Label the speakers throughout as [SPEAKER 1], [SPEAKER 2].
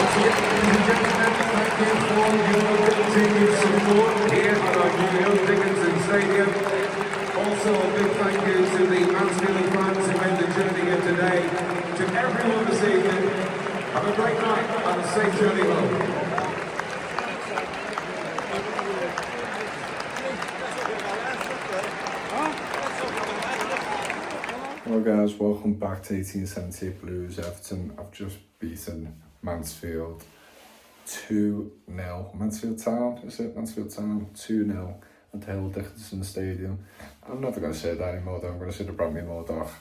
[SPEAKER 1] ladies and gentlemen, thank you for your continued support here at our new Dickinson Stadium. Also, a big thank you to the Mansfield fans who made the journey here today. To everyone this evening, have a great night and a safe journey home.
[SPEAKER 2] Hello guys, welcome back to 1878 Blues Everton. I've just beaten Mansfield 2-0. Mansfield Town, is it? Mansfield Town 2-0 at the Hill Dickinson Stadium. I'm never going to say that anymore though, I'm going to say the Bramley Murdoch.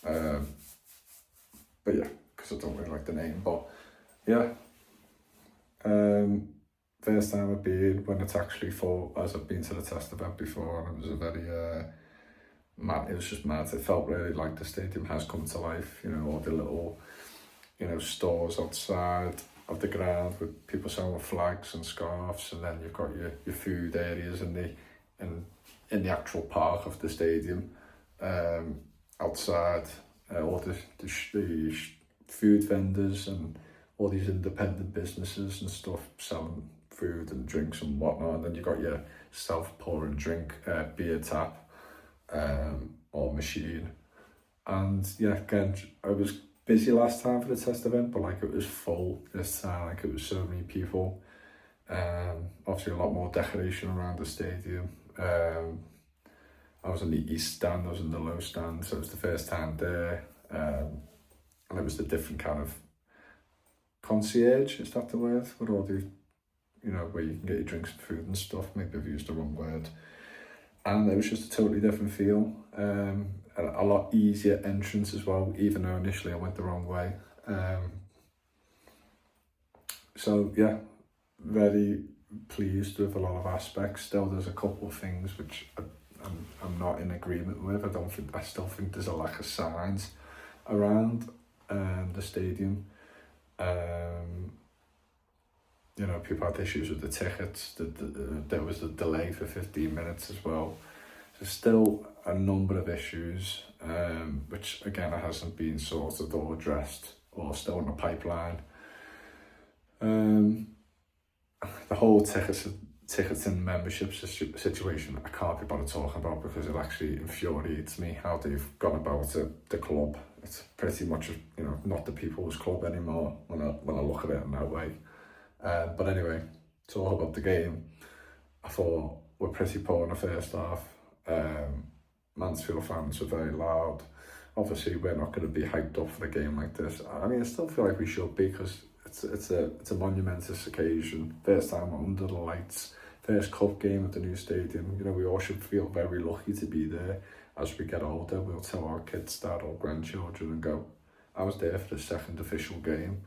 [SPEAKER 2] But yeah, because I don't really like the name. But yeah, first time I've been when it's actually full, as I've been to the test event before, and it was a very it was just mad. It felt really like the stadium has come to life, you know, all the little, you know, stores outside of the ground with people selling flags and scarves, and then you've got your food areas in the actual park of the stadium, outside, all the food vendors and all these independent businesses and stuff selling food and drinks and whatnot, and then you've got your self-pouring drink, beer tap, or machine. And yeah, again, I was busy last time for the test event, but like it was full this time, like it was so many people. Obviously a lot more decoration around the stadium. I was in the east stand, I was in the low stand, so it was the first time there. And it was the different kind of concierge, is that the word? With all the, you know, where you can get your drinks and food and stuff. Maybe I've used the wrong word. And it was just a totally different feel, a lot easier entrance as well, even though initially I went the wrong way. So yeah, very pleased with a lot of aspects. Still, there's a couple of things which I'm not in agreement with. I still think there's a lack of signs around the stadium. You know, people had issues with the tickets, there was a delay for 15 minutes as well. There's still a number of issues, which again, it hasn't been sorted or addressed, or still in the pipeline. The whole tickets and membership situation, I can't be bothered talking about, because it actually infuriates me how they've gone about it, the club. It's pretty much, you know, not the people's club anymore when I look at it in that way. But anyway, to talk about the game, I thought we're pretty poor in the first half. Mansfield fans were very loud. Obviously, we're not going to be hyped up for a game like this. I mean, I still feel like we should be, because it's a monumentous occasion. First time under the lights, first cup game at the new stadium. You know, we all should feel very lucky to be there. As we get older, we'll tell our kids that, or grandchildren, and go, I was there for the second official game.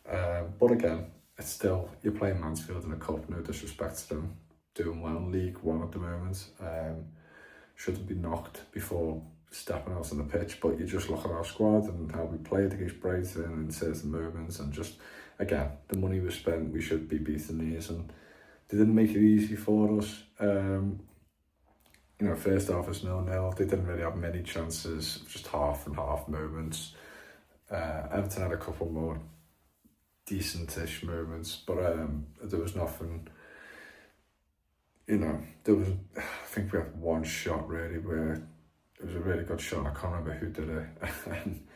[SPEAKER 2] But again, it's still, you're playing Mansfield in a cup, no disrespect to them, doing well in League One at the moment. Shouldn't be knocked before stepping out on the pitch, but you just look at our squad and how we played against Brighton in certain moments, and just, again, the money we spent, we should be beating these, and they didn't make it easy for us. You know, first half was 0-0, they didn't really have many chances, just half and half moments. Everton had a couple more decent-ish moments, but there was nothing, you know, I think we had one shot really where it was a really good shot. I can't remember who did it. And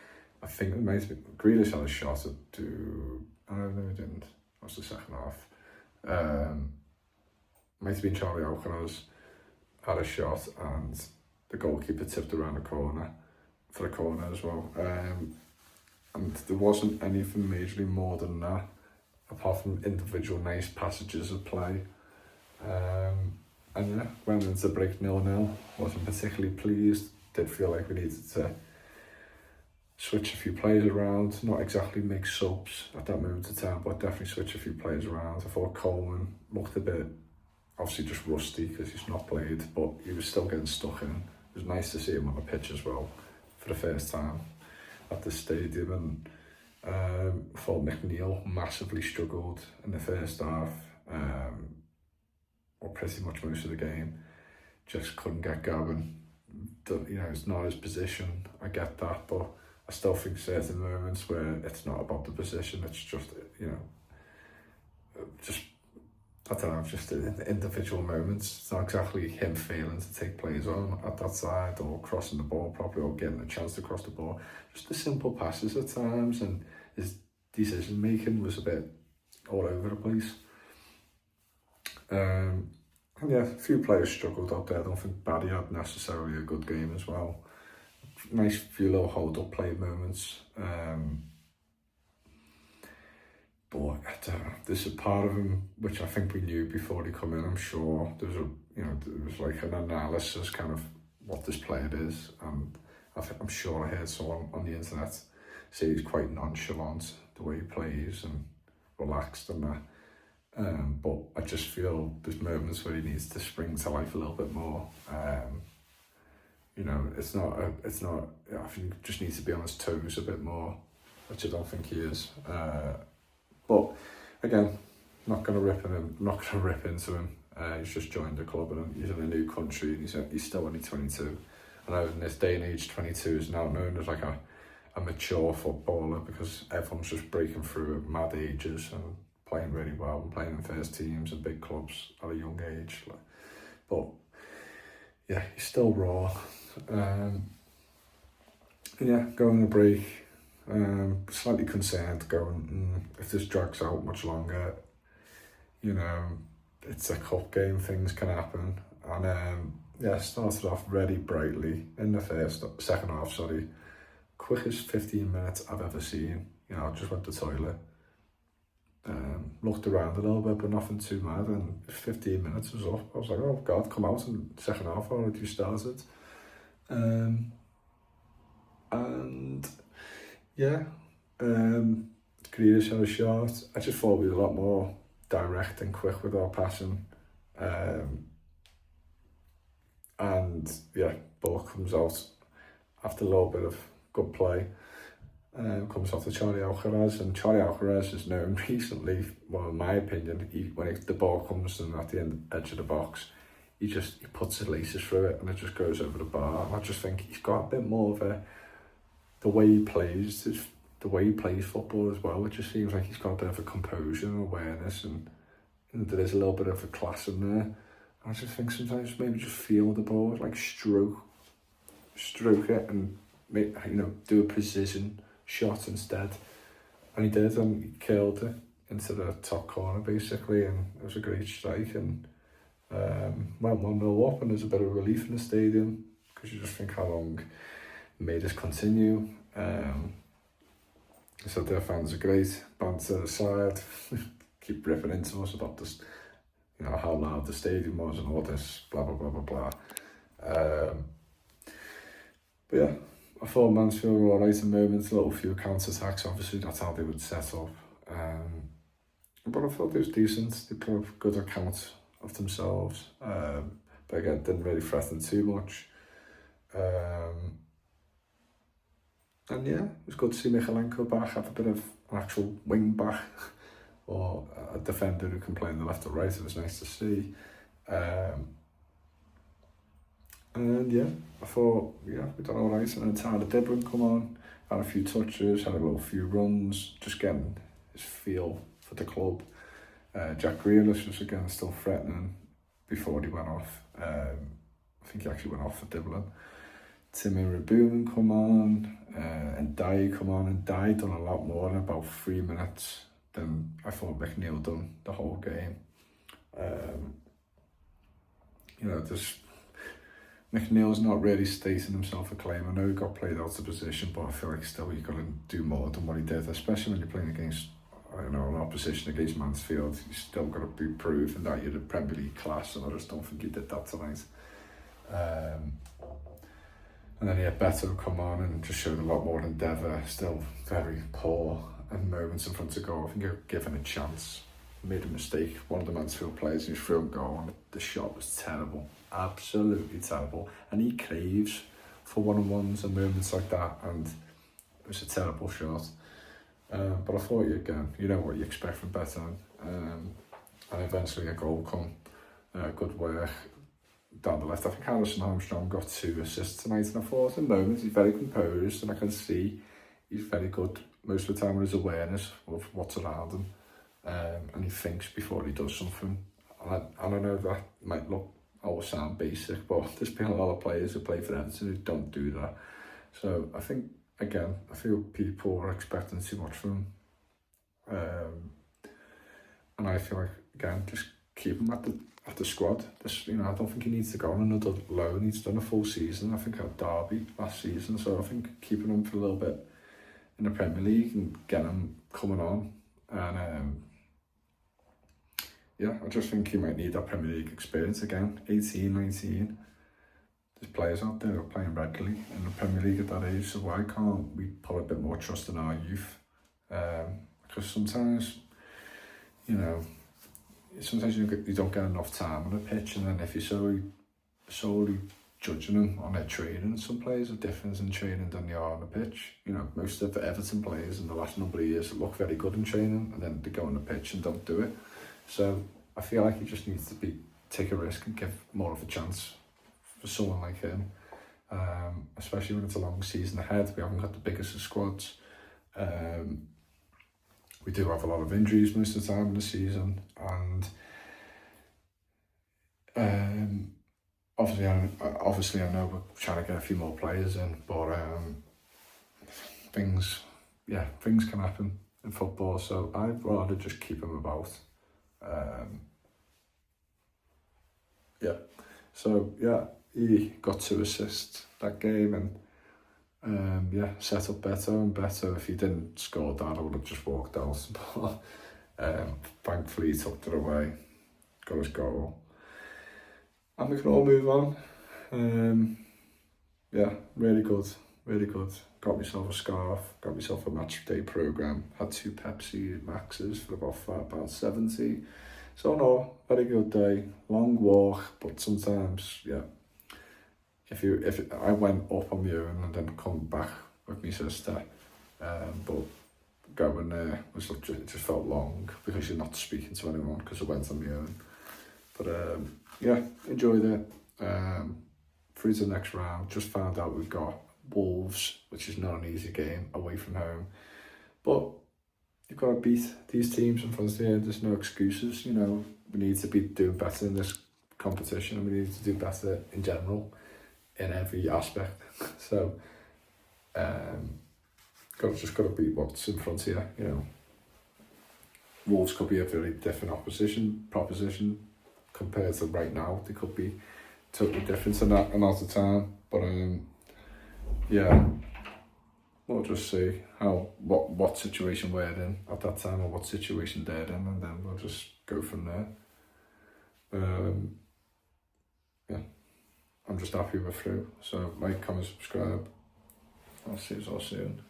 [SPEAKER 2] I think it might have been Grealish had a shot no, he didn't. That was the second half. Might have been Charlie Alcaraz had a shot, and the goalkeeper tipped around the corner for a corner as well. And there wasn't anything majorly more than that, apart from individual nice passages of play. And yeah, went into the break 0-0, wasn't particularly pleased, did feel like we needed to switch a few players around, not exactly make subs at that moment of time, but definitely switch a few players around. I thought Coleman looked a bit, obviously just rusty because he's not played, but he was still getting stuck in. It was nice to see him on the pitch as well for the first time at the stadium. And I thought McNeil massively struggled in the first half, or pretty much most of the game. Just couldn't get going. You know, it's not his position, I get that, but I still think certain moments where it's not about the position, it's just, you know, just, I don't know, just the individual moments. It's not exactly him failing to take players on at that side or crossing the ball properly or getting a chance to cross the ball. Just the simple passes at times, and his decision making was a bit all over the place. And yeah, a few players struggled out there. I don't think Barry had necessarily a good game as well. Nice few little hold-up play moments. But I don't know, there's a part of him which I think we knew before he come in. I'm sure there was like an analysis kind of what this player is, and I'm sure I heard someone on the internet say he's quite nonchalant the way he plays and relaxed and that. But I just feel there's moments where he needs to spring to life a little bit more. You know, it's not. I think he just needs to be on his toes a bit more, which I don't think he is. But again, not going to rip into him. He's just joined the club and he's in a new country. And he's still only 22. I know in this day and age, 22 is now known as like a mature footballer, because everyone's just breaking through at mad ages and playing really well and playing in first teams and big clubs at a young age. But yeah, he's still raw. And yeah, going on a break, slightly concerned going, if this drags out much longer, you know, it's a cup game, things can happen. And yeah, started off really brightly in the second half, quickest 15 minutes I've ever seen. You know, I just went to the toilet, looked around a little bit, but nothing too mad, and 15 minutes was up. I was like, oh God, come out, and second half already started. And yeah, Grealish had a shot. I just thought we were a lot more direct and quick with our passing. And yeah, ball comes out after a little bit of good play. Comes off to Charlie Alcaraz, and Charlie Alcaraz is known recently, well in my opinion, when the ball comes in at the edge of the box, he puts his laces through it and it just goes over the bar. And I just think he's got a bit more of the way he plays football as well. It just seems like he's got a bit of a composure and awareness, and there is a little bit of a class in there. And I just think sometimes maybe just feel the ball, like stroke it and make, you know, do a precision shot instead. And he did, and he killed it into the top corner basically, and it was a great strike, and went 1-0 up, and there's a bit of relief in the stadium, because you just think how long may this continue. So their fans are great, banter aside, keep ripping into us about this, you know, how loud the stadium was and all this blah blah blah blah blah. But yeah, I thought Mansfield were alright in moments, a little few counter-attacks, obviously that's how they would set up. But I thought it was decent, they put a good account of themselves. But again, didn't really threaten too much. And yeah, it was good to see Michalenko back, have a bit of an actual wing back, or a defender who can play on the left or right. It was nice to see. And yeah, I thought, yeah, we done alright. And then Tyler Dibron come on, had a few touches, had a few runs, just getting his feel for the club. Jack Grealish was again still threatening before he went off. I think he actually went off for Dibron. Timmy Rabuman come on, and Dye come on, and Dye done a lot more in about 3 minutes than I thought McNeil done the whole game. You know, McNeil's not really stating himself a claim. I know he got played out of position, but I feel like still he's got to do more than what he did, especially when you're playing against, I don't know, an opposition against Mansfield. You still got to be proving that you're the Premier League class, and I just don't think he did that tonight. And then he had Beto come on and just showed a lot more endeavour, still very poor in moments in front of goal. I think he was given a chance, made a mistake. One of the Mansfield players in his front goal, and the shot was terrible, absolutely terrible. And he craves for one-on-ones and moments like that, and it was a terrible shot. But I thought, you know what you expect from Beto. And eventually a goal come, good work down the left. I think Harrison Armstrong got 2 assists tonight, and I thought in moments he's very composed, and I can see he's very good most of the time with his awareness of what's around him, and he thinks before he does something. And I know that might look or sound basic, but there's been a lot of players who play for Everton who don't do that. So I think, again, I feel people are expecting too much from him, and I feel like, again, just keep him at the squad. This, you know, I don't think he needs to go on another loan. He's done a full season, I think, at Derby last season. So I think keeping him for a little bit in the Premier League and getting him coming on. And yeah, I just think he might need that Premier League experience again. 18, 19. There's players out there who are playing regularly in the Premier League at that age. So why can't we put a bit more trust in our youth? Because sometimes, you know, sometimes you don't get enough time on the pitch, and then if you're solely judging them on their training, some players are different in training than they are on the pitch. You know, most of the Everton players in the last number of years look very good in training, and then they go on the pitch and don't do it. So I feel like he just needs to take a risk and give more of a chance for someone like him, especially when it's a long season ahead. We haven't got the biggest of squads. We do have a lot of injuries most of the time in the season, and obviously I know we're trying to get a few more players in, but things can happen in football, so I'd rather just keep him about. He got 2 assists that game, and set up better and better. If he didn't score that, I would have just walked out. But thankfully he tucked it away, got his goal, and we can all move on. Really good. Got myself a scarf, got myself a match day programme, had 2 Pepsi Maxes for about £5.70. So no, very good day. Long walk, but sometimes, if I went up on my own and then come back with my sister, but going there it just felt long because you're not speaking to anyone because I went on my own. But enjoyed it. Through to the next round, just found out we've got Wolves, which is not an easy game away from home, but you've got to beat these teams in front of you. There's no excuses, you know. We need to be doing better in this competition, and we need to do better in general in every aspect. So just got to beat what's in front of you, you know. Wolves could be a very different proposition compared to right now. They could be totally different in that amount of time, but we'll just see what situation we're in at that time, or what situation they're in, and then we'll just go from there. I'm just happy we're through. So like, comment, subscribe. I'll see you all soon.